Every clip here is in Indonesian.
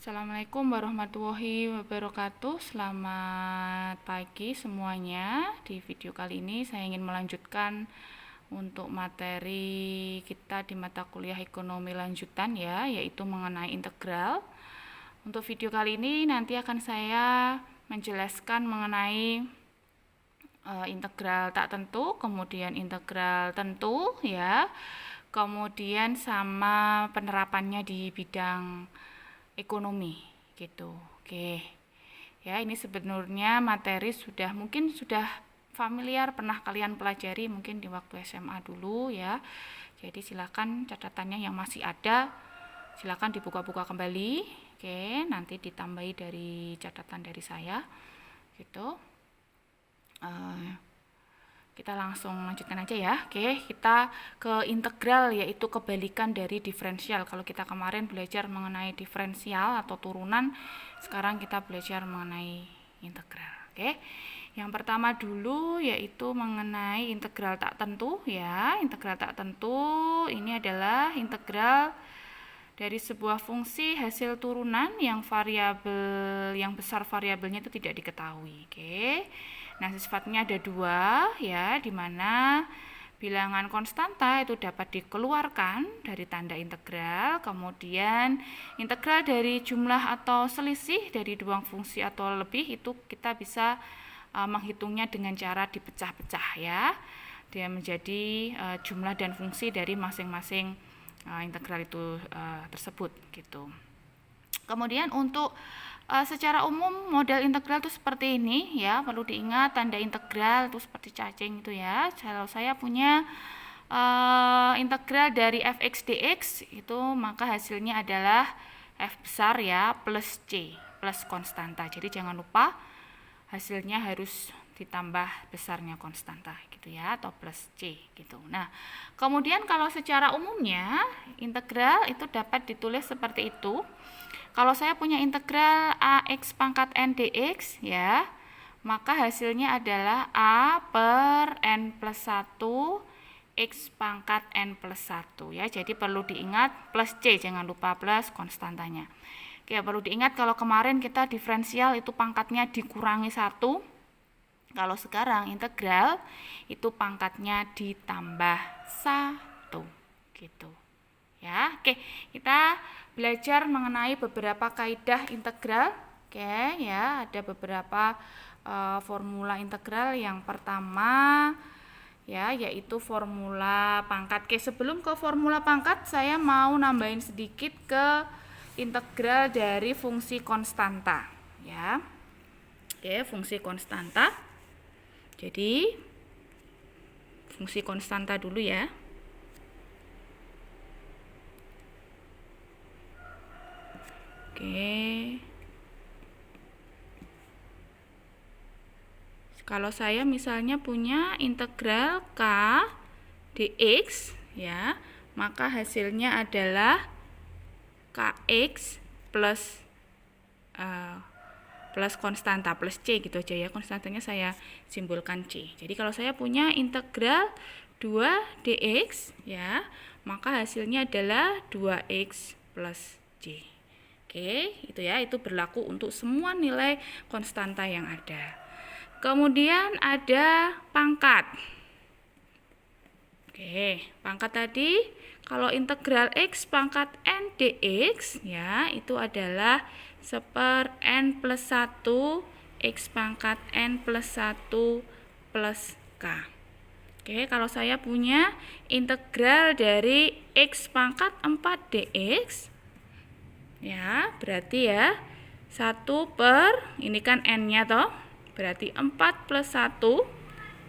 Assalamualaikum warahmatullahi wabarakatuh. Selamat pagi semuanya. Di video kali ini saya ingin melanjutkan untuk materi kita di mata kuliah ekonomi lanjutan ya, yaitu mengenai integral. Untuk video kali ini nanti akan saya menjelaskan mengenai integral tak tentu, kemudian integral tentu ya, kemudian sama penerapannya di bidang ekonomi gitu. Oke. Ya, ini sebenarnya materi mungkin sudah familiar, pernah kalian pelajari mungkin di waktu SMA dulu ya. Jadi silakan catatannya yang masih ada silakan dibuka-buka kembali. Oke, nanti ditambahi dari catatan dari saya gitu. Kita langsung lanjutkan aja ya. Oke, kita ke integral, yaitu kebalikan dari diferensial. Kalau kita kemarin belajar mengenai diferensial atau turunan, sekarang kita belajar mengenai integral. Oke, yang pertama dulu yaitu mengenai integral tak tentu ya. Integral tak tentu ini adalah integral dari sebuah fungsi hasil turunan yang besar variabelnya itu tidak diketahui. Oke. Nah, sifatnya ada dua ya, di mana bilangan konstanta itu dapat dikeluarkan dari tanda integral, kemudian integral dari jumlah atau selisih dari dua fungsi atau lebih itu kita bisa menghitungnya dengan cara dipecah-pecah ya. Dia menjadi jumlah dan fungsi dari masing-masing integral itu tersebut gitu. Kemudian untuk secara umum model integral itu seperti ini ya, perlu diingat tanda integral itu seperti cacing itu ya. Kalau saya punya integral dari fx dx itu maka hasilnya adalah f besar ya plus c plus konstanta. Jadi jangan lupa hasilnya harus ditambah besarnya konstanta gitu ya, atau plus c gitu. Nah, kemudian kalau secara umumnya integral itu dapat ditulis seperti itu. Kalau saya punya integral ax pangkat n dx ya, maka hasilnya adalah a per n plus 1 x pangkat n plus 1 ya. Jadi perlu diingat plus c, jangan lupa plus konstantanya. Oke, perlu diingat kalau kemarin kita diferensial itu pangkatnya dikurangi 1. Kalau sekarang integral itu pangkatnya ditambah 1 gitu. Ya, oke, kita belajar mengenai beberapa kaidah integral. Oke, ya, ada beberapa formula integral. Yang pertama ya, yaitu formula pangkat. Oke, sebelum ke formula pangkat, saya mau nambahin sedikit ke integral dari fungsi konstanta, ya. Oke, fungsi konstanta. Jadi fungsi konstanta dulu ya. Oke. Kalau saya misalnya punya integral k dx ya, maka hasilnya adalah kx plus konstanta plus c gitu aja ya. Konstantanya saya simbolkan c. Jadi kalau saya punya integral 2 dx ya, maka hasilnya adalah 2x plus c. Oke, itu ya, itu berlaku untuk semua nilai konstanta yang ada. Kemudian ada pangkat. Oke, pangkat tadi kalau integral x pangkat n dx ya, itu adalah 1 n plus 1 x pangkat n plus 1 plus k. Oke, kalau saya punya integral dari x pangkat 4 dx ya, berarti ya 1 per, ini kan n-nya toh, berarti 4 plus 1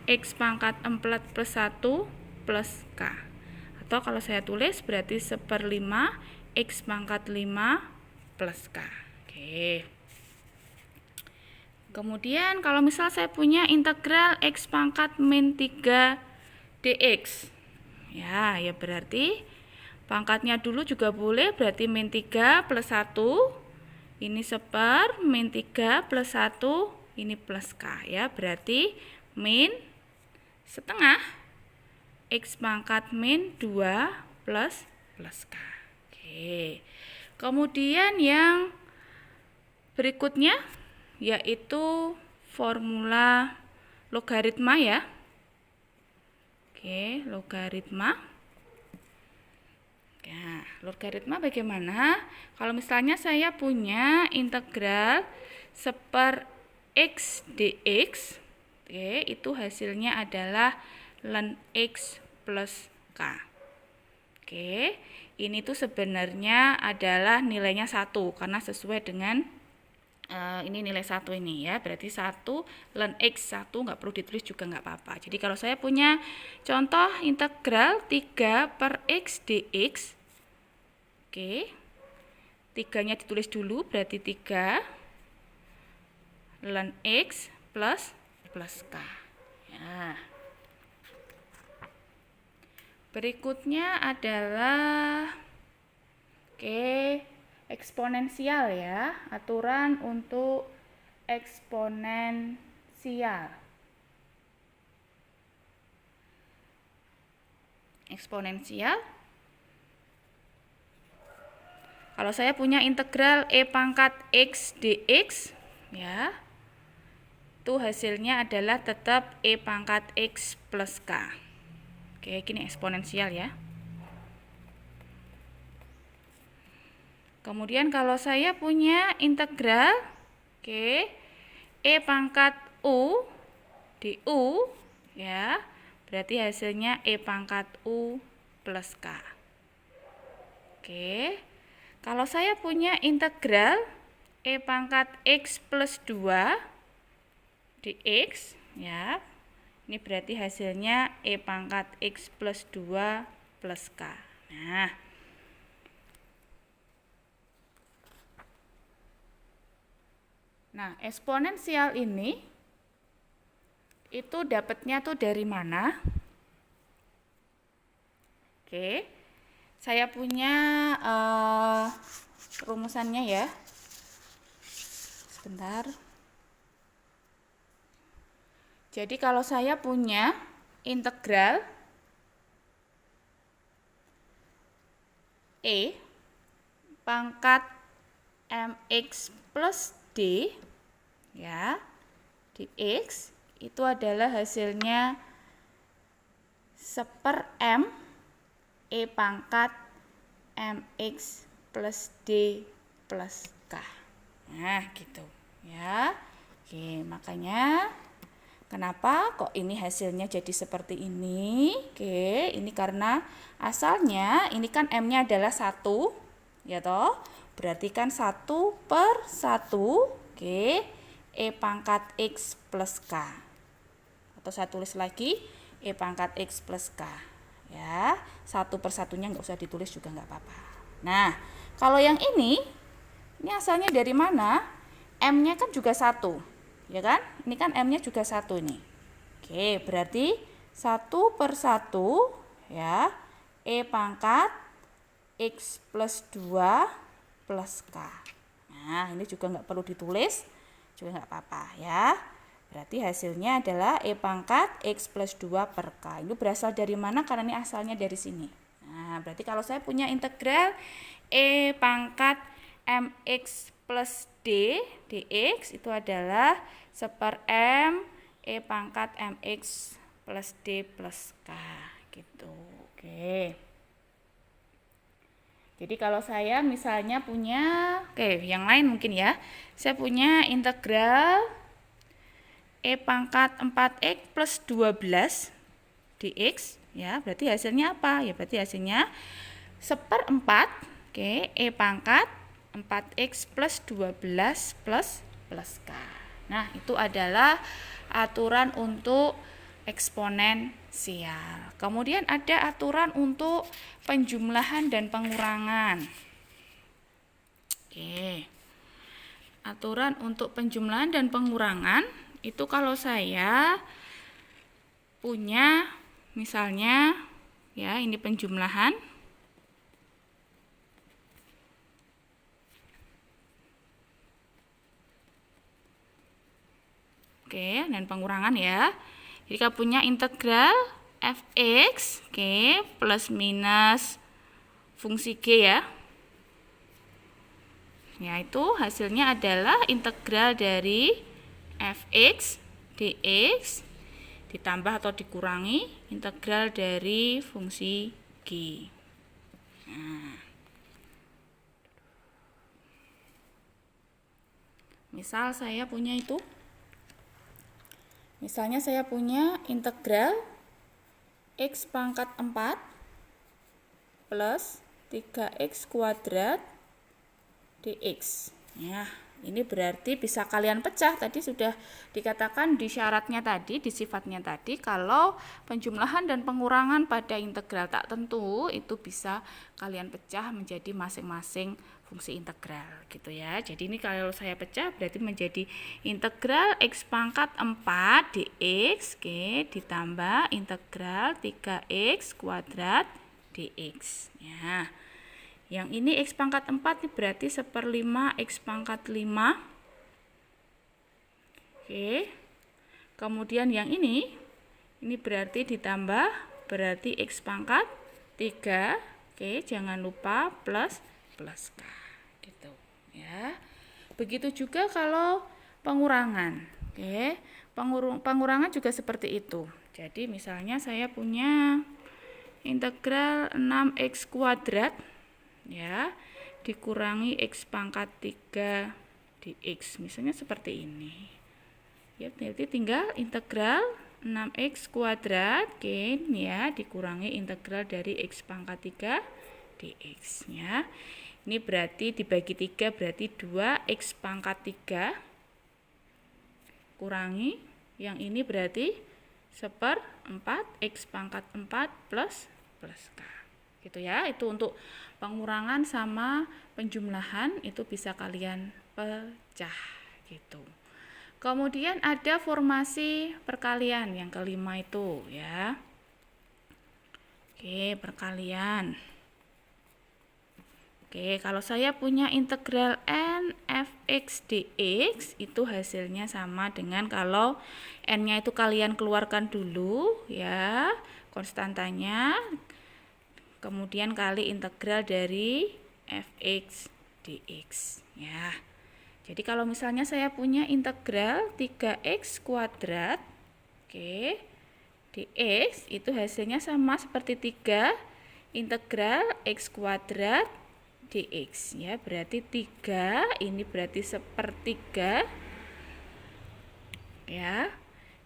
x pangkat 4 plus 1 plus k. Atau kalau saya tulis berarti 1/5 x pangkat 5 plus k. Oke. Kemudian kalau misal saya punya integral x pangkat min 3 dx. Ya berarti pangkatnya dulu juga boleh, berarti min 3 plus 1. Ini 1 min 3 plus 1, ini plus k ya. Berarti min setengah x pangkat min 2 plus k. Oke. Kemudian yang Berikutnya yaitu formula logaritma ya. Oke, logaritma. Nah, logaritma bagaimana? Kalau misalnya saya punya integral seper x dx, oke, itu hasilnya adalah ln x plus k. Oke, ini tuh sebenarnya adalah nilainya 1 karena sesuai dengan ini nilai 1 ini ya, berarti 1 ln x 1 nggak perlu ditulis juga nggak apa-apa. Jadi kalau saya punya contoh integral 3 per x dx, oke, 3-nya ditulis dulu, berarti 3 ln x plus k ya. Berikutnya adalah eksponensial ya, aturan untuk eksponensial. Eksponensial. Kalau saya punya integral e pangkat x dx ya, itu hasilnya adalah tetap e pangkat x plus k. Oke, ini eksponensial ya. Kemudian kalau saya punya integral e pangkat u du ya, berarti hasilnya e pangkat u plus k. Oke. Kalau saya punya integral e pangkat x plus 2 dx ya, ini berarti hasilnya e pangkat x plus 2 plus k. Nah, eksponensial ini itu dapatnya tuh dari mana? Oke, saya punya rumusannya ya. Sebentar. Jadi kalau saya punya integral e pangkat mx plus d ya, dx itu adalah hasilnya seper m e pangkat mx plus d plus k. Nah, gitu ya. Oke, makanya kenapa kok ini hasilnya jadi seperti ini? Oke, ini karena asalnya ini kan m-nya adalah 1 ya toh. Berarti kan 1 per 1, oke, e pangkat x plus k. Atau saya tulis lagi e pangkat x plus k. Ya, 1 per 1-nya nggak usah ditulis juga nggak apa-apa. Nah, kalau yang ini asalnya dari mana? M-nya kan juga 1, ya kan? Ini kan M-nya juga 1 nih. Oke, berarti 1 per 1 ya, e pangkat x plus 2 plus k. Nah, ini juga nggak perlu ditulis, juga nggak apa-apa ya. Berarti hasilnya adalah e pangkat x plus 2 per k. Ini berasal dari mana? Karena ini asalnya dari sini. Nah, berarti kalau saya punya integral e pangkat mx plus d dx itu adalah seper m e pangkat mx plus d plus k gitu. Oke. Jadi kalau saya misalnya punya, yang lain mungkin ya, saya punya integral e pangkat 4x plus 12 dx, ya berarti hasilnya apa? Ya berarti hasilnya seper 4, e pangkat 4x plus 12 plus k. Nah, itu adalah aturan untuk eksponensial. Kemudian ada aturan untuk penjumlahan dan pengurangan. Aturan untuk penjumlahan dan pengurangan itu kalau saya punya misalnya ya, ini penjumlahan. Dan pengurangan ya. Jadi kita punya integral fx, plus minus fungsi g ya. yaitu hasilnya adalah integral dari fx dx ditambah atau dikurangi integral dari fungsi g. Nah, misal saya punya itu, misalnya saya punya integral x pangkat 4 plus 3x kuadrat dx. Ya, ini berarti bisa kalian pecah. Tadi sudah dikatakan di syaratnya tadi, di sifatnya tadi, kalau penjumlahan dan pengurangan pada integral tak tentu itu bisa kalian pecah menjadi masing-masing fungsi integral gitu ya. Jadi ini kalau saya pecah berarti menjadi integral x pangkat 4 dx ditambah integral 3x kuadrat dx. Ya. Yang ini x pangkat 4 ini berarti 1/5 x pangkat 5. Oke. Kemudian yang ini berarti ditambah berarti x pangkat 3. Oke, jangan lupa plus k gitu ya. Begitu juga kalau pengurangan. Oke. Pengurangan juga seperti itu. Jadi misalnya saya punya integral 6x kuadrat ya dikurangi x pangkat 3 dx, misalnya seperti ini ya, berarti tinggal integral 6x kuadrat ya dikurangi integral dari x pangkat 3 dx ya. Ini berarti dibagi 3 berarti 2x pangkat 3 kurangi yang ini berarti 1/4 x pangkat 4 plus k gitu ya. Itu untuk pengurangan sama penjumlahan itu bisa kalian pecah gitu. Kemudian ada formasi perkalian yang kelima itu ya. Oke, perkalian. Oke, kalau saya punya integral n fx dx itu hasilnya sama dengan kalau n-nya itu kalian keluarkan dulu ya, konstantanya. Kemudian kali integral dari fx dx ya. Jadi kalau misalnya saya punya integral 3x kuadrat dx itu hasilnya sama seperti 3 integral x kuadrat dx ya. Berarti 3 ini berarti 1/3 ya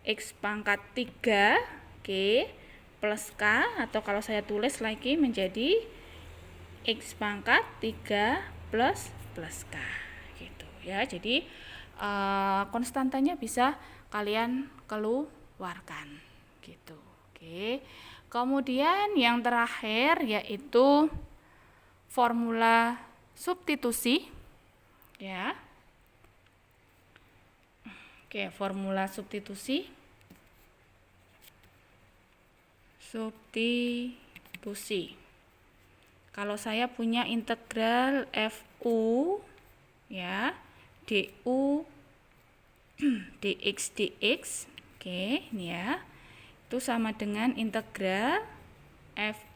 x pangkat 3 plus k, atau kalau saya tulis lagi menjadi x pangkat 3 plus k gitu ya. Jadi konstantanya bisa kalian keluarkan gitu. Oke. Kemudian yang terakhir yaitu formula substitusi ya. Oke, formula substitusi. Kalau saya punya integral fu ya du dx ini ya, itu sama dengan integral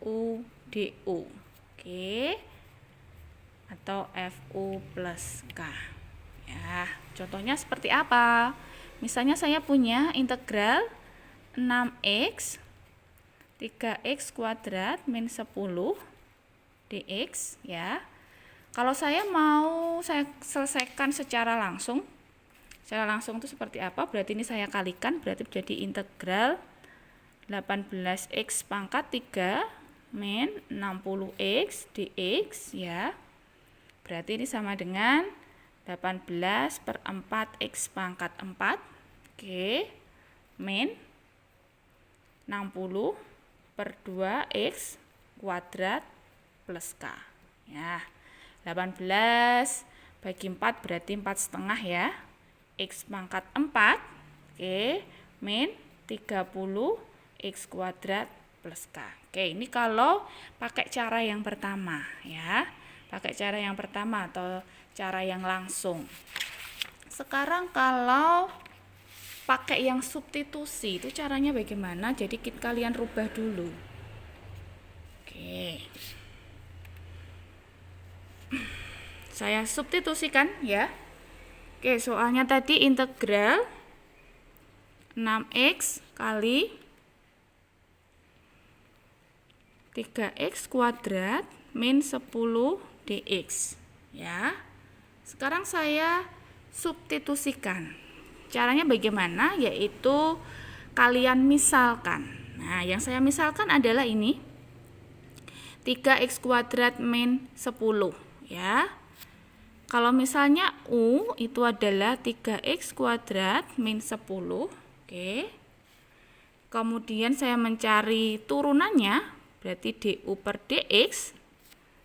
fu du atau fu plus k ya. Contohnya seperti apa? Misalnya saya punya integral 6x 3x kuadrat min 10 dx ya. Kalau saya mau saya selesaikan secara langsung itu seperti apa? Berarti ini saya kalikan, berarti menjadi integral 18x pangkat 3 min 60x dx ya. Berarti ini sama dengan 18/4x pangkat 4 min 60/2x kuadrat plus k ya. 18 bagi 4 berarti 4,5 ya, x pangkat 4 min 30x kuadrat plus k. Oke, ini kalau pakai cara yang pertama ya, pakai cara yang pertama atau cara yang langsung. Sekarang kalau pakai yang substitusi itu caranya bagaimana? Jadi kalian rubah dulu. Oke. saya substitusikan ya. Oke, soalnya tadi integral 6x kali 3x kuadrat min 10 dx ya. Sekarang saya substitusikan. Caranya bagaimana? Yaitu kalian misalkan. Nah, yang saya misalkan adalah ini 3x kuadrat min 10 ya. Kalau misalnya U itu adalah 3x kuadrat min 10. Oke. Kemudian saya mencari turunannya, berarti du per dx.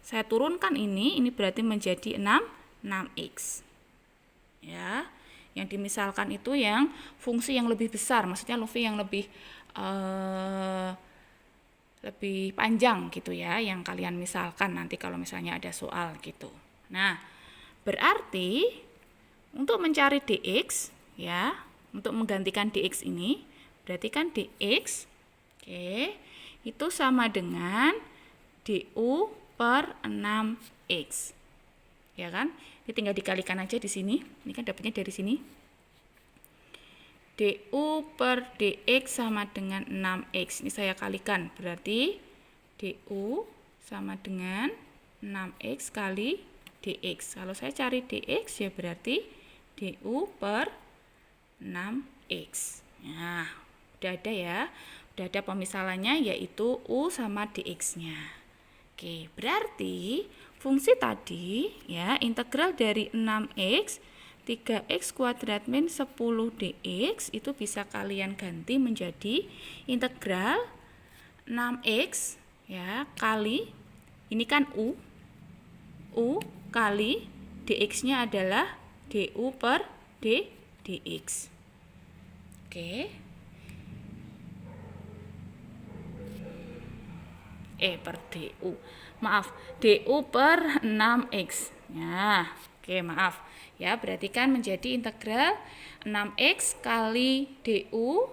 Saya turunkan ini berarti menjadi 6x. Ya. Yang dimisalkan itu yang fungsi yang lebih besar, maksudnya fungsi yang lebih panjang gitu ya, yang kalian misalkan nanti kalau misalnya ada soal gitu. Nah, berarti untuk mencari dx ya, untuk menggantikan dx ini, berarti kan dx itu sama dengan du per 6x. Ya kan? Ini tinggal dikalikan aja di sini. Ini kan dapatnya dari sini. Du per dx sama dengan 6x. Ini saya kalikan, berarti du sama dengan 6x kali dx. Kalau saya cari dx ya berarti du per 6x. Nah, udah ada ya. Udah ada pemisalannya, yaitu u sama dx-nya. Oke, berarti fungsi tadi ya, integral dari 6x 3x kuadrat min 10 dx itu bisa kalian ganti menjadi integral 6x ya kali, ini kan u kali dx-nya adalah du per dx. Oke. Per du. Maaf, du per 6x. Ya, oke, maaf. Ya, berarti kan menjadi integral 6x kali du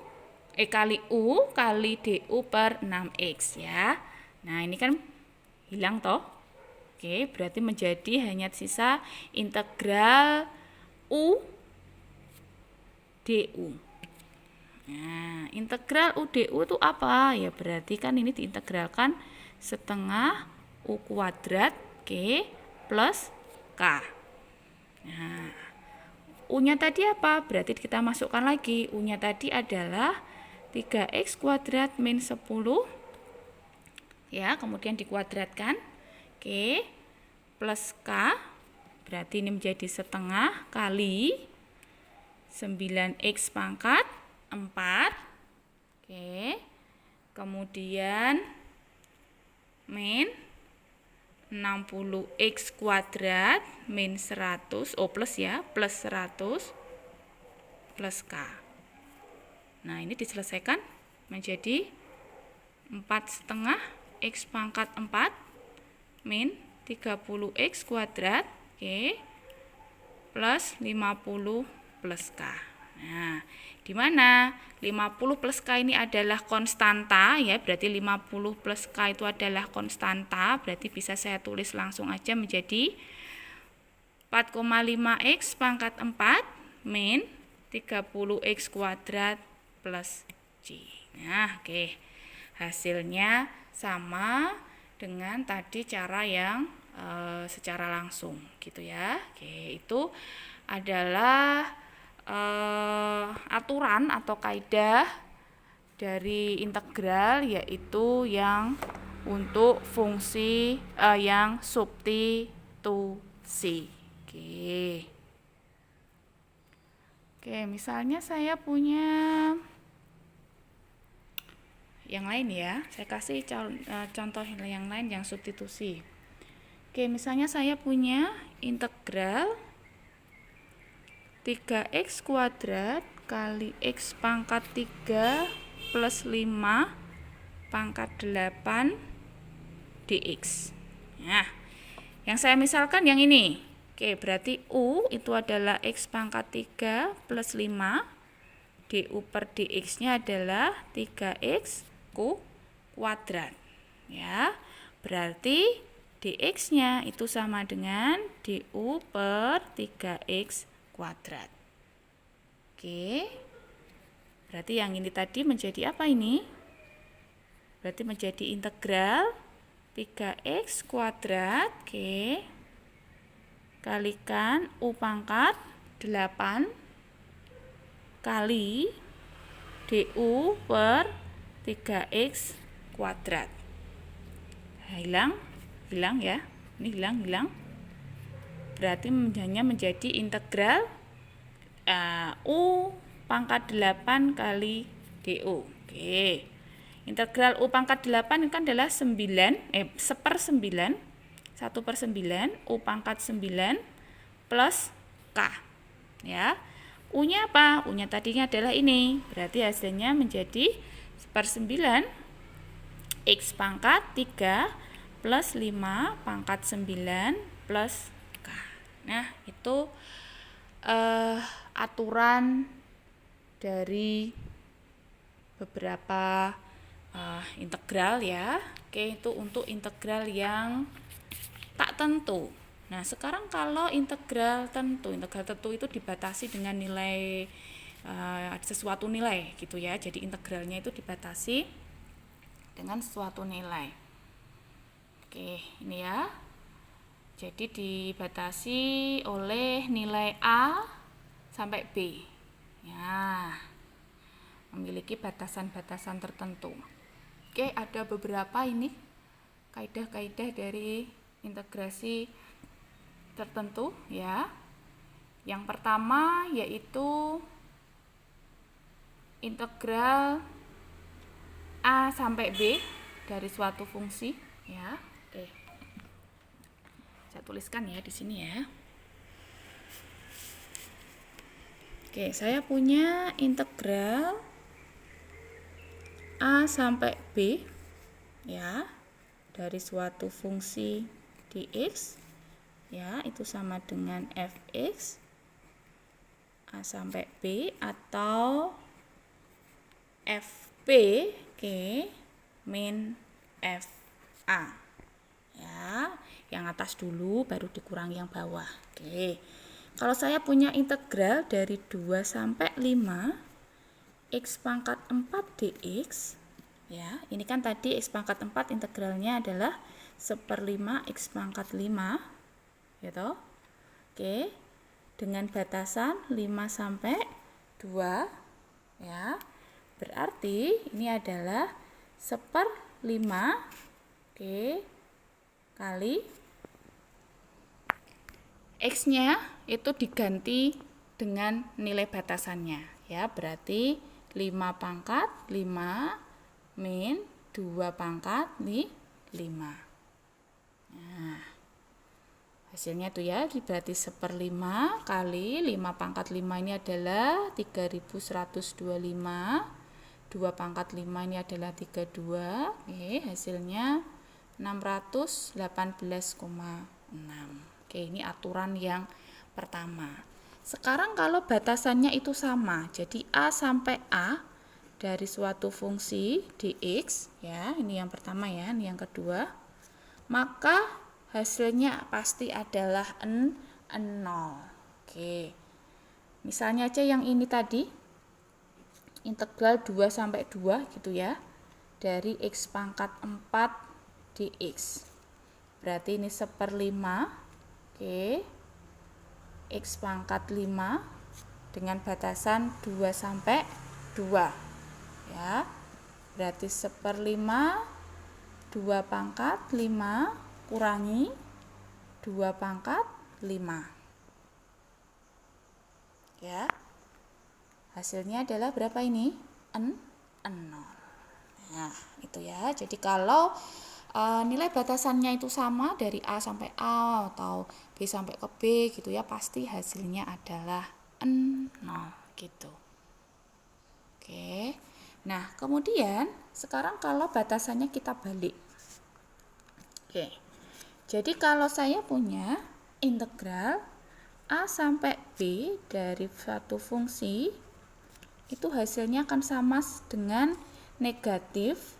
kali u kali du per 6x ya. Nah, ini kan hilang toh. Oke, berarti menjadi hanya sisa integral u du. Nah, integral u du itu apa? Ya berarti kan ini diintegralkan setengah u kuadrat plus k. Nah, u-nya tadi apa? Berarti kita masukkan lagi. U-nya tadi adalah 3x kuadrat min 10. Ya, kemudian dikuadratkan. Plus k. Berarti ini menjadi setengah kali 9x pangkat 4. Kemudian min 60x kuadrat min 100, plus ya, plus 100 plus k. Nah, ini diselesaikan menjadi 4,5 x pangkat 4 min 30x kuadrat plus 50 plus k. Nah, di mana 50 plus k ini adalah konstanta ya, berarti 50 plus k itu adalah konstanta, berarti bisa saya tulis langsung aja menjadi 4,5x pangkat 4 min 30x kuadrat plus c. Nah, oke. Hasilnya sama dengan tadi cara yang secara langsung gitu ya. Oke, itu adalah aturan atau kaidah dari integral, yaitu yang untuk fungsi yang substitusi. Oke, misalnya saya punya yang lain ya, saya kasih contoh yang lain yang substitusi. Oke, misalnya saya punya integral 3x kuadrat kali x pangkat 3 plus 5 pangkat 8 dx. Nah, yang saya misalkan yang ini. Oke, berarti u itu adalah x pangkat 3 plus 5. Du per dx-nya adalah 3x kuadrat. Ya, berarti dx-nya itu sama dengan du per 3x kuadrat. Oke, berarti yang ini tadi menjadi apa ini? Berarti menjadi integral 3x kuadrat, oke, kalikan u pangkat 8 kali du per 3x kuadrat. Nah, hilang ya, ini hilang. Berarti hanya menjadi integral u pangkat 8 kali du. Oke, integral u pangkat 8 kan adalah 1/9, 1/9 u pangkat 9 plus k. Ya, u-nya apa? U-nya tadinya adalah ini, berarti hasilnya menjadi 1/9 x pangkat 3 plus 5 pangkat 9 plus k. Nah, itu aturan dari beberapa integral ya. Oke, itu untuk integral yang tak tentu. Nah, sekarang kalau integral tentu itu dibatasi dengan nilai sesuatu nilai gitu ya. Jadi integralnya itu dibatasi dengan suatu nilai. Oke, ini ya. Jadi dibatasi oleh nilai A sampai B. Ya, memiliki batasan-batasan tertentu. Oke, ada beberapa ini kaidah-kaidah dari integrasi tertentu ya. Yang pertama yaitu integral A sampai B dari suatu fungsi ya. Oke. Saya tuliskan ya di sini ya. Oke, saya punya integral A sampai B ya dari suatu fungsi dx ya, itu sama dengan fx A sampai B atau fp min fa ya, yang atas dulu baru dikurangi yang bawah. Oke, kalau saya punya integral dari 2 sampai 5 x pangkat 4 dx ya, ini kan tadi x pangkat 4 integralnya adalah 1/5 x pangkat 5 gitu. Oke, dengan batasan 5 sampai 2 ya, berarti ini adalah 1/5 oke kali x-nya itu diganti dengan nilai batasannya ya, berarti 5 pangkat 5 min 2 pangkat 5. Nah, hasilnya itu ya berarti 1/5 kali 5 pangkat 5 ini adalah 3125, 2 pangkat 5 ini adalah 32. Oke, hasilnya 618,6. Oke, ini aturan yang pertama. Sekarang kalau batasannya itu sama, jadi A sampai A dari suatu fungsi dx ya, ini yang pertama ya, ini yang kedua, maka hasilnya pasti adalah 0. Oke, misalnya aja yang ini tadi integral 2 sampai 2 gitu ya, dari x pangkat 4 dx, berarti ini 1/5 oke, x pangkat 5 dengan batasan 2 sampai 2 ya, berarti 1/5 2 pangkat 5 kurangi 2 pangkat 5 ya, hasilnya adalah berapa ini? 0. Nah, itu ya. Jadi kalau nilai batasannya itu sama dari A sampai A atau B sampai ke B gitu ya, pasti hasilnya adalah 0 gitu. Oke. Nah, kemudian sekarang kalau batasannya kita balik. Oke. Jadi kalau saya punya integral A sampai B dari suatu fungsi, itu hasilnya akan sama dengan negatif,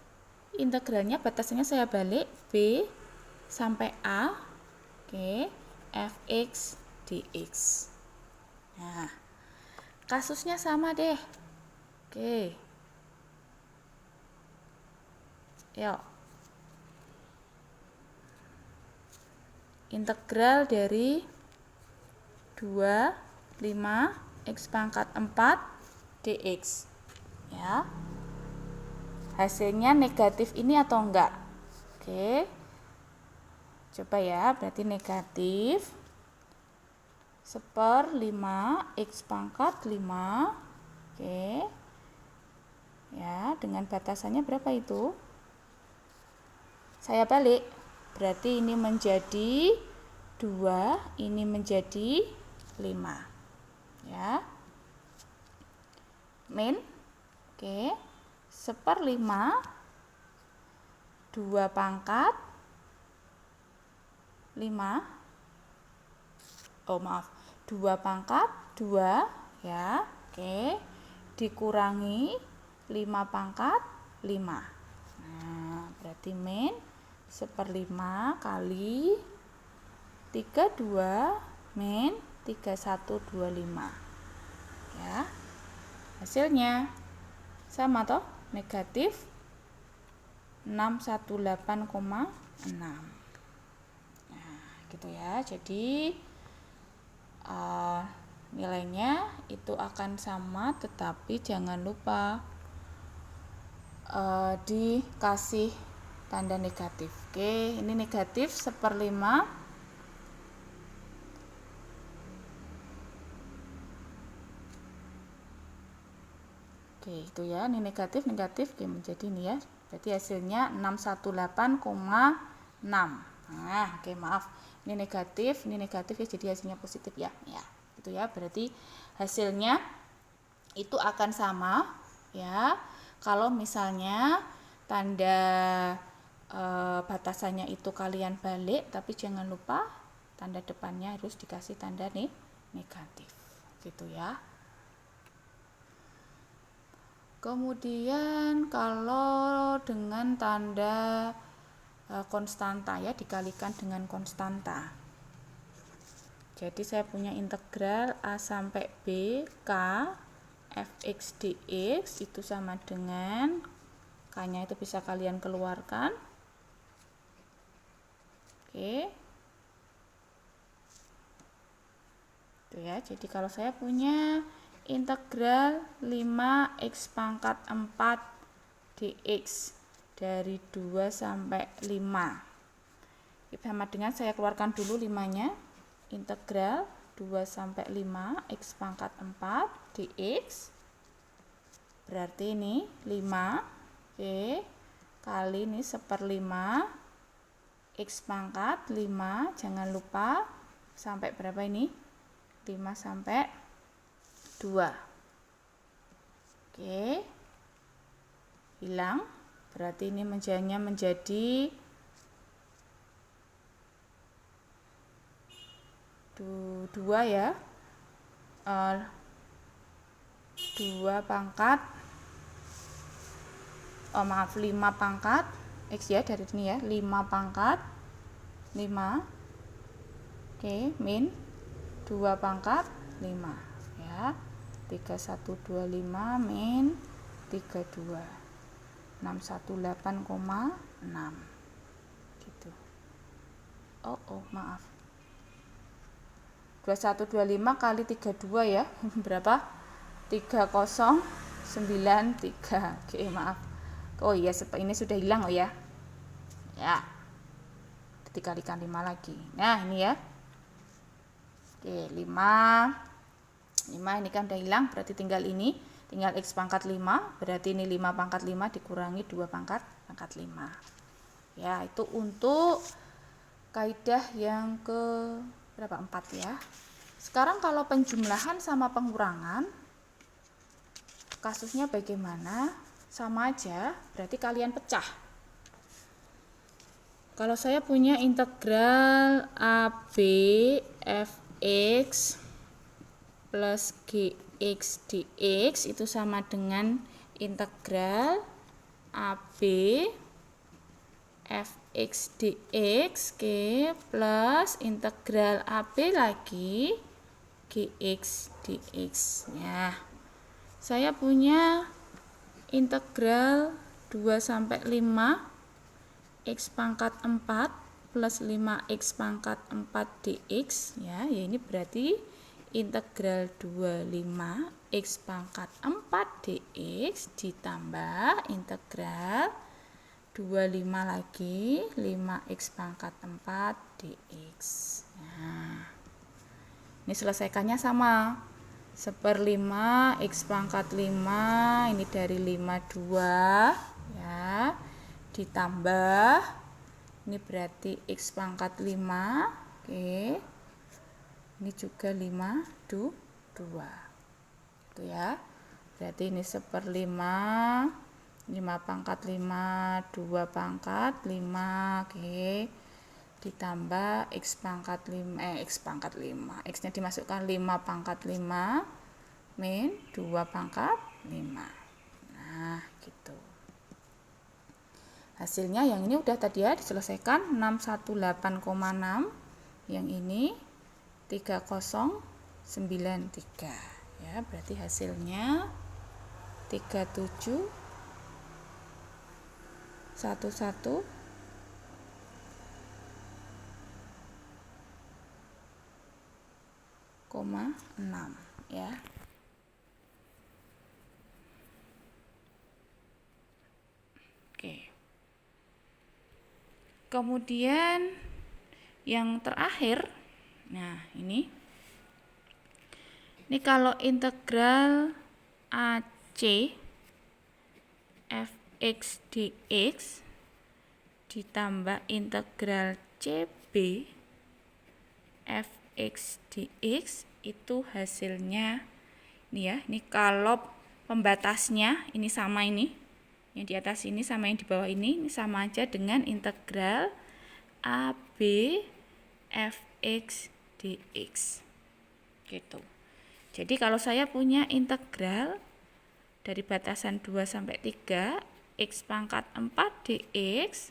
integralnya batasannya saya balik B sampai A, oke, fx dx. Nah, kasusnya sama deh. Oke. Yuk. Integral dari 25 x pangkat 4 dx. Ya. Hasilnya negatif ini atau enggak? Oke. Coba ya, berarti negatif 1/5 x pangkat 5. Oke. Ya, dengan batasannya berapa itu? Saya balik, berarti ini menjadi 2, ini menjadi 5. Ya. Min, oke, 1/5, 2 pangkat 5. Oh maaf, 2 pangkat 2, ya, oke, dikurangi 5 pangkat 5. Nah, berarti min 1/5 kali 32 min 3125. Ya. Hasilnya sama toh, negatif 618,6. Nah, gitu ya. Jadi nilainya itu akan sama, tetapi jangan lupa dikasih tanda negatif. Oke, ini negatif 1/5. Oke, itu ya, ini negatif, oke, menjadi ini ya. Berarti hasilnya 618,6. Nah, oke, maaf. Ini negatif ya, jadi hasilnya positif ya. Ya, itu ya. Berarti hasilnya itu akan sama ya. Kalau misalnya tanda batasannya itu kalian balik, tapi jangan lupa tanda depannya harus dikasih tanda negatif. Gitu ya. Kemudian kalau dengan tanda konstanta ya, dikalikan dengan konstanta. Jadi saya punya integral A sampai B K fx dx itu sama dengan K-nya itu bisa kalian keluarkan. Oke. Itu ya. Jadi kalau saya punya integral 5x pangkat 4 dx dari 2 sampai 5. Sama dengan saya keluarkan dulu 5-nya. Integral 2 sampai 5 x pangkat 4 dx. Berarti ini 5 oke, kali ini 1/5 x pangkat 5, jangan lupa sampai berapa ini? 5 sampai 2. Oke. Hilang. Berarti ini menjadi 2 ya. 2 pangkat 5 pangkat X ya, dari sini ya, 5 pangkat 5. Oke, min 2 pangkat 5 ya. 3125 min 32. 618,6 gitu. Maaf. 2125 kali 32 ya. Berapa? 3093. Oke, maaf. Oh iya, ini sudah hilang ya. Ya. Dikalikan 5 lagi. Nah, ini ya. Oke, 5 ini kan udah hilang, berarti tinggal ini, tinggal x pangkat 5, berarti ini 5 pangkat 5 dikurangi 2 pangkat 5. Ya, itu untuk kaidah yang ke berapa? 4 ya. Sekarang kalau penjumlahan sama pengurangan, kasusnya bagaimana? Sama aja, berarti kalian pecah. Kalau saya punya integral AB fx plus gx dx itu sama dengan integral AB fx dx, oke, plus integral AB lagi gx dx. Ya, saya punya integral 2 sampai 5 x pangkat 4 plus 5x pangkat 4 dx, ya, ini berarti integral 25 x pangkat 4 dx ditambah integral 25 lagi 5x pangkat 4 dx. Nah, ini selesaikannya sama, 1/5 x pangkat 5, ini dari 52, ya, ditambah, ini berarti x pangkat 5, oke, ini juga 52, itu ya, berarti ini 1/5, 5 pangkat 5, 2 pangkat 5, oke, ditambah x pangkat 5, x nya dimasukkan 5 pangkat 5 min 2 pangkat 5. Nah, gitu. Hasilnya yang ini udah tadi ya diselesaikan, 618,6, yang ini 3093, ya, berarti hasilnya 3711,6, ya. Oke. Kemudian yang terakhir, nah ini kalau integral AC fx dx ditambah integral CB fx dx itu hasilnya ini ya, ini kalau pembatasnya ini sama, ini yang di atas ini sama yang di bawah ini sama aja dengan integral AB fx dx, gitu. Jadi kalau saya punya integral dari batasan 2 sampai 3 x pangkat 4 dx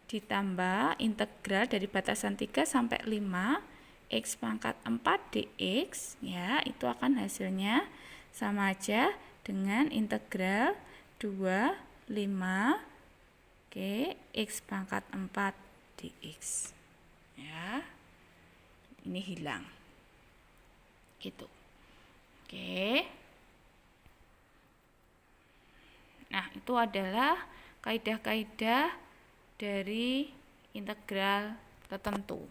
ditambah integral dari batasan 3 sampai 5 x pangkat 4 dx, ya, itu akan hasilnya sama aja dengan integral 2, 5, oke, x pangkat 4 dx, ya, ini hilang, gitu. Oke. Nah, itu adalah kaidah-kaidah dari integral tertentu.